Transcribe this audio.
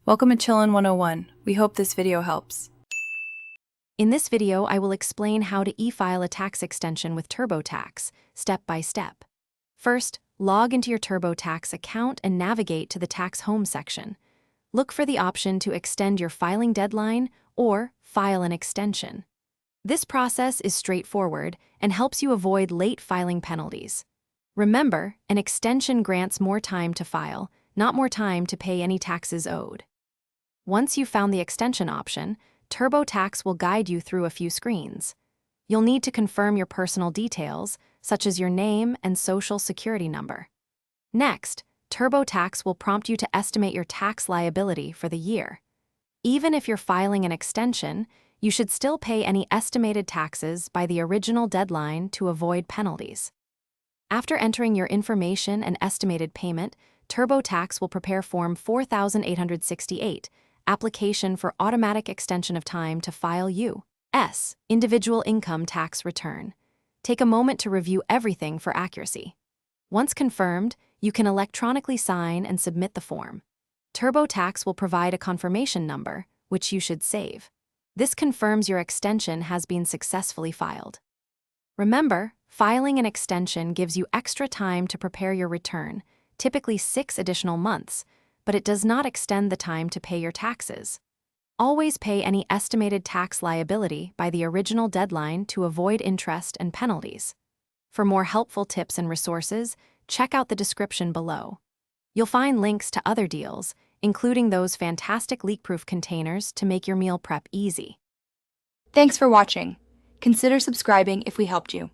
Welcome to Chillin' 101. We hope this video helps. In this video, I will explain how to e-file a tax extension with TurboTax, step by step. First, log into your TurboTax account and navigate to the Tax Home section. Look for the option to extend your filing deadline or file an extension. This process is straightforward and helps you avoid late filing penalties. Remember, an extension grants more time to file, not more time to pay any taxes owed. Once you've found the extension option, TurboTax will guide you through a few screens. You'll need to confirm your personal details, such as your name and social security number. Next, TurboTax will prompt you to estimate your tax liability for the year. Even if you're filing an extension, you should still pay any estimated taxes by the original deadline to avoid penalties. After entering your information and estimated payment, TurboTax will prepare Form 4868, Application for Automatic Extension of Time to File U.S. Individual Income Tax Return. Take a moment to review everything for accuracy. Once confirmed, you can electronically sign and submit the form. TurboTax will provide a confirmation number, which you should save. This confirms your extension has been successfully filed. Remember, filing an extension gives you extra time to prepare your return, typically 6 additional months, but it does not extend the time to pay your taxes. Always pay any estimated tax liability by the original deadline to avoid interest and penalties. For more helpful tips and resources, check out the description below. You'll find links to other deals, including those fantastic leak-proof containers to make your meal prep easy. Thanks for watching. Consider subscribing if we helped you.